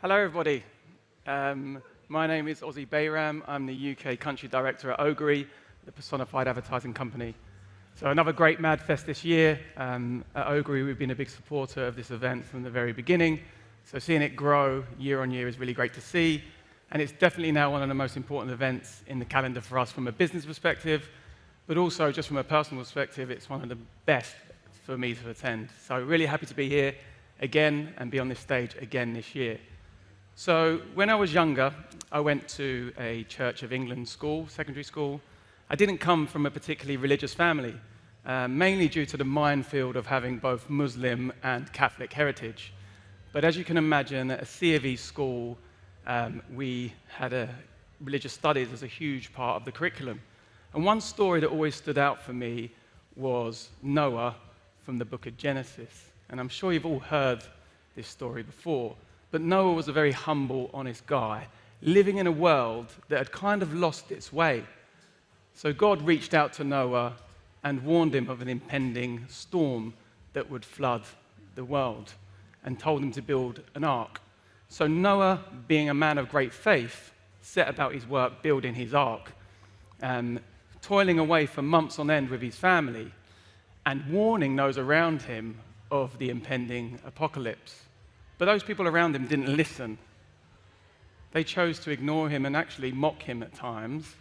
Hello, everybody. My name is Ossie Bayram. I'm the UK Country Director at Ogury, the personified advertising company. So another great Mad Fest this year. At Ogury, we've been a big supporter of this event from the very beginning. So seeing it grow year on year is really great to see. And it's definitely now one of the most important events in the calendar for us from a business perspective, but also just from a personal perspective, it's one of the best for me to attend. So really happy to be here again and be on this stage again this year. So when I was younger, I went to a Church of England school, secondary school. I didn't come from a particularly religious family, mainly due to the minefield of having both Muslim and Catholic heritage. But as you can imagine, at a C of E school, we had religious studies as a huge part of the curriculum. And one story that always stood out for me was Noah from the book of Genesis. And I'm sure you've all heard this story before. But Noah was a very humble, honest guy, living in a world that had kind of lost its way. So God reached out to Noah and warned him of an impending storm that would flood the world and told him to build an ark. So Noah, being a man of great faith, set about his work building his ark, toiling away for months on end with his family and warning those around him of the impending apocalypse. But those people around him didn't listen. They chose to ignore him and actually mock him at times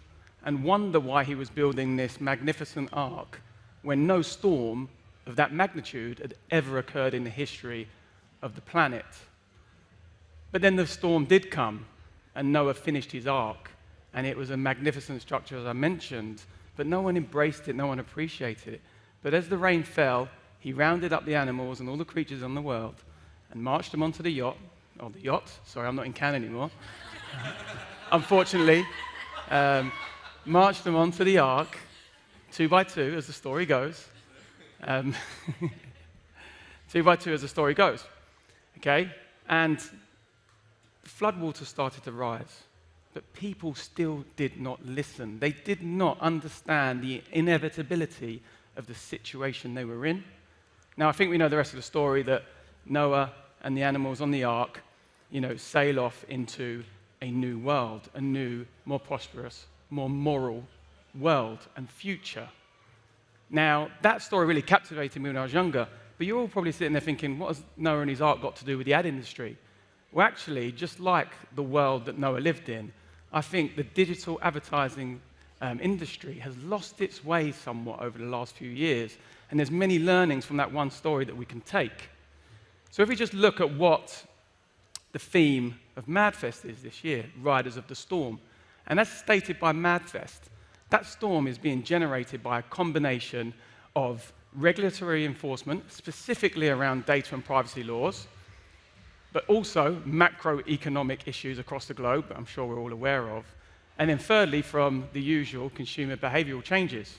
and wonder why he was building this magnificent ark when no storm of that magnitude had ever occurred in the history of the planet. But then the storm did come, and Noah finished his ark, and it was a magnificent structure, as I mentioned, but no one embraced it, no one appreciated it. But as the rain fell, he rounded up the animals and all the creatures on the world and marched them onto the yacht, sorry, I'm not in Cannes anymore, unfortunately, marched them onto the ark, 2 by 2, as the story goes. 2 by 2, as the story goes, okay? And the floodwaters started to rise, but people still did not listen. They did not understand the inevitability of the situation they were in. Now, I think we know the rest of the story, that Noah and the animals on the ark, sail off into a new world, a new, more prosperous, more moral world and future. Now, that story really captivated me when I was younger, but you're all probably sitting there thinking, what has Noah and his ark got to do with the ad industry? Well, actually, just like the world that Noah lived in, I think the digital advertising industry has lost its way somewhat over the last few years, and there's many learnings from that one story that we can take. So if we just look at what the theme of MadFest is this year, Riders of the Storm, and that's stated by MadFest, that storm is being generated by a combination of regulatory enforcement, specifically around data and privacy laws, but also macroeconomic issues across the globe that I'm sure we're all aware of, and then thirdly, from the usual consumer behavioural changes.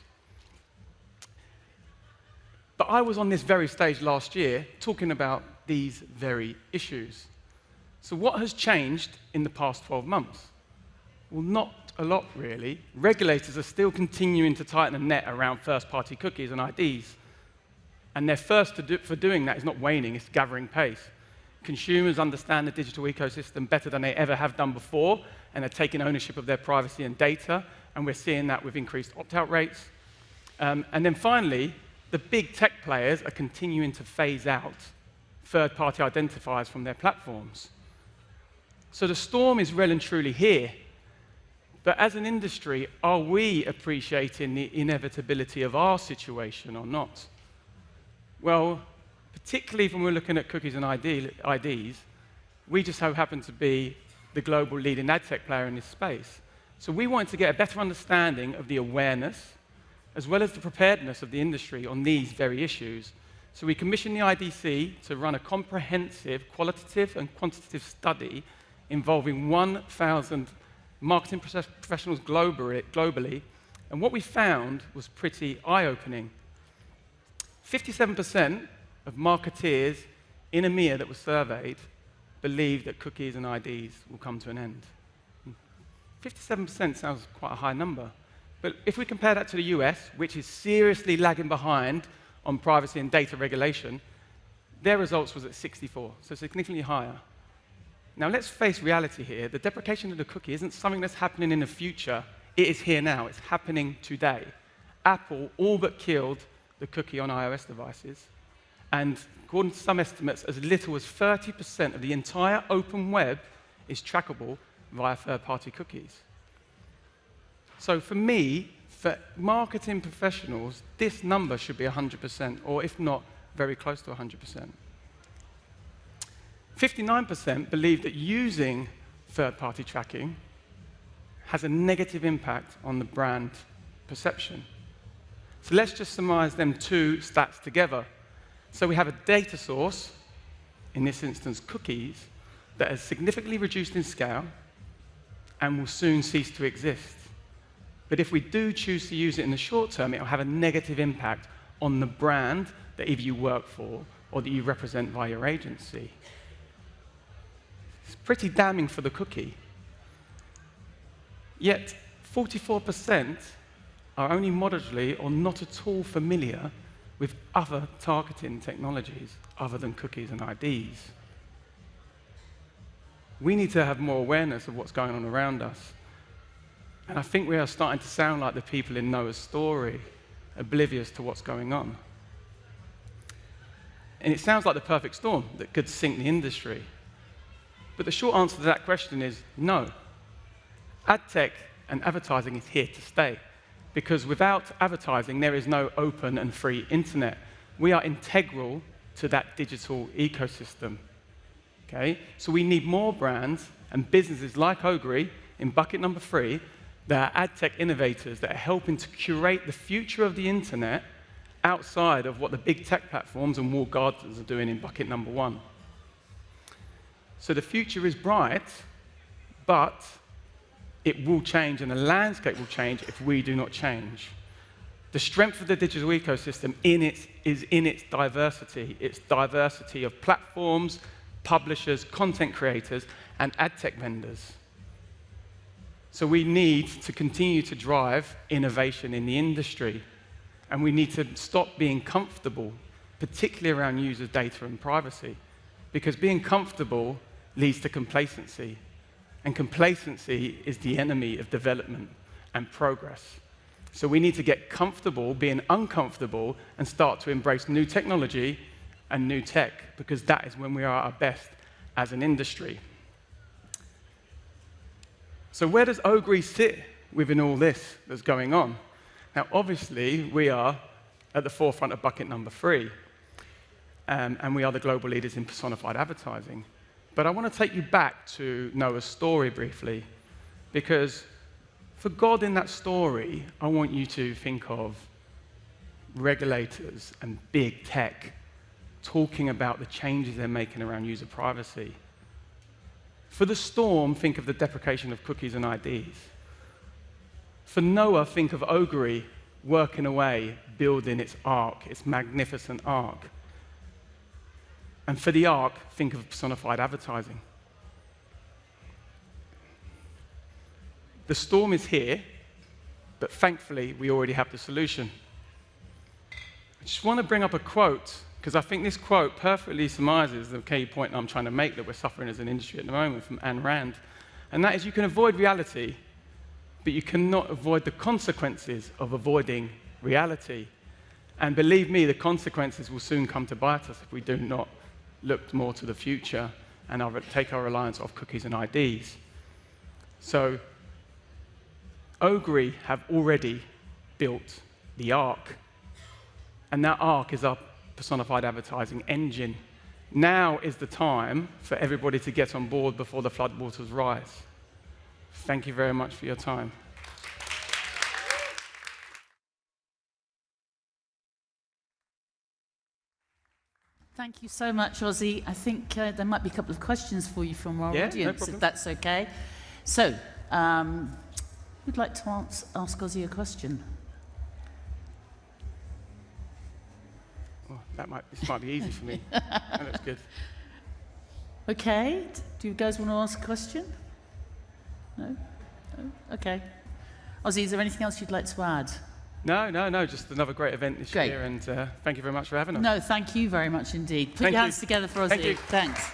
But I was on this very stage last year talking about these very issues. So what has changed in the past 12 months? Well, not a lot, really. Regulators are still continuing to tighten the net around first-party cookies and IDs. And their thirst for doing that is not waning, it's gathering pace. Consumers understand the digital ecosystem better than they ever have done before, and are taking ownership of their privacy and data, and we're seeing that with increased opt-out rates. And then finally, the big tech players are continuing to phase out third-party identifiers from their platforms. So the storm is well and truly here. But as an industry, are we appreciating the inevitability of our situation or not? Well, particularly when we're looking at cookies and IDs, we just so happen to be the global leading ad tech player in this space. So we wanted to get a better understanding of the awareness, as well as the preparedness of the industry on these very issues. So we commissioned the IDC to run a comprehensive qualitative and quantitative study involving 1,000 marketing professionals globally, and what we found was pretty eye-opening. 57% of marketeers in EMEA that were surveyed believe that cookies and IDs will come to an end. 57% sounds quite a high number. But if we compare that to the US, which is seriously lagging behind on privacy and data regulation, their results was at 64, so significantly higher. Now, let's face reality here. The deprecation of the cookie isn't something that's happening in the future. It is here now. It's happening today. Apple all but killed the cookie on iOS devices. And according to some estimates, as little as 30% of the entire open web is trackable via third-party cookies. So for me, for marketing professionals, this number should be 100%, or if not, very close to 100%. 59% believe that using third-party tracking has a negative impact on the brand perception. So let's just surmise them two stats together. So we have a data source, in this instance cookies, that has significantly reduced in scale and will soon cease to exist. But if we do choose to use it in the short term, it will have a negative impact on the brand that either you work for or that you represent via your agency. It's pretty damning for the cookie. Yet 44% are only moderately or not at all familiar with other targeting technologies other than cookies and IDs. We need to have more awareness of what's going on around us. And I think we are starting to sound like the people in Noah's story, oblivious to what's going on. And it sounds like the perfect storm that could sink the industry. But the short answer to that question is no. Ad tech and advertising is here to stay. Because without advertising, there is no open and free internet. We are integral to that digital ecosystem. Okay? So we need more brands and businesses like Ogury in bucket number 3 that are ad tech innovators that are helping to curate the future of the internet outside of what the big tech platforms and walled gardens are doing in bucket number 1. So the future is bright, but it will change and the landscape will change if we do not change. The strength of the digital ecosystem is in its diversity of platforms, publishers, content creators, and ad tech vendors. So we need to continue to drive innovation in the industry, and we need to stop being comfortable, particularly around user data and privacy, because being comfortable leads to complacency. And complacency is the enemy of development and progress. So we need to get comfortable being uncomfortable and start to embrace new technology and new tech, because that is when we are at our best as an industry. So where does Ogury sit within all this that's going on? Now, obviously, we are at the forefront of bucket number 3, and we are the global leaders in personified advertising. But I want to take you back to Noah's story briefly, because for God in that story, I want you to think of regulators and big tech talking about the changes they're making around user privacy. For the storm, think of the deprecation of cookies and IDs. For Noah, think of Ogury working away, building its ark, its magnificent ark. And for the ark, think of personified advertising. The storm is here, but thankfully, we already have the solution. I just want to bring up a quote, because I think this quote perfectly surmises the key point I'm trying to make that we're suffering as an industry at the moment, from Ayn Rand. And that is, you can avoid reality, but you cannot avoid the consequences of avoiding reality. And believe me, the consequences will soon come to bite us if we do not look more to the future and take our reliance off cookies and IDs. So Ogury have already built the ark, and that ark is our personified advertising engine. Now is the time for everybody to get on board before the floodwaters rise. Thank you very much for your time. Thank you so much, Ossie. I think there might be a couple of questions for you from our audience, if that's okay. So, who'd like to ask Ossie a question? Oh, this might be easy for me. That looks good. Okay. Do you guys want to ask a question? No? No? Okay. Ossie, is there anything else you'd like to add? No, just another great event this year, and thank you very much for having us. No, thank you very much indeed. Put your hands together for Ossie. Thank you. Thanks.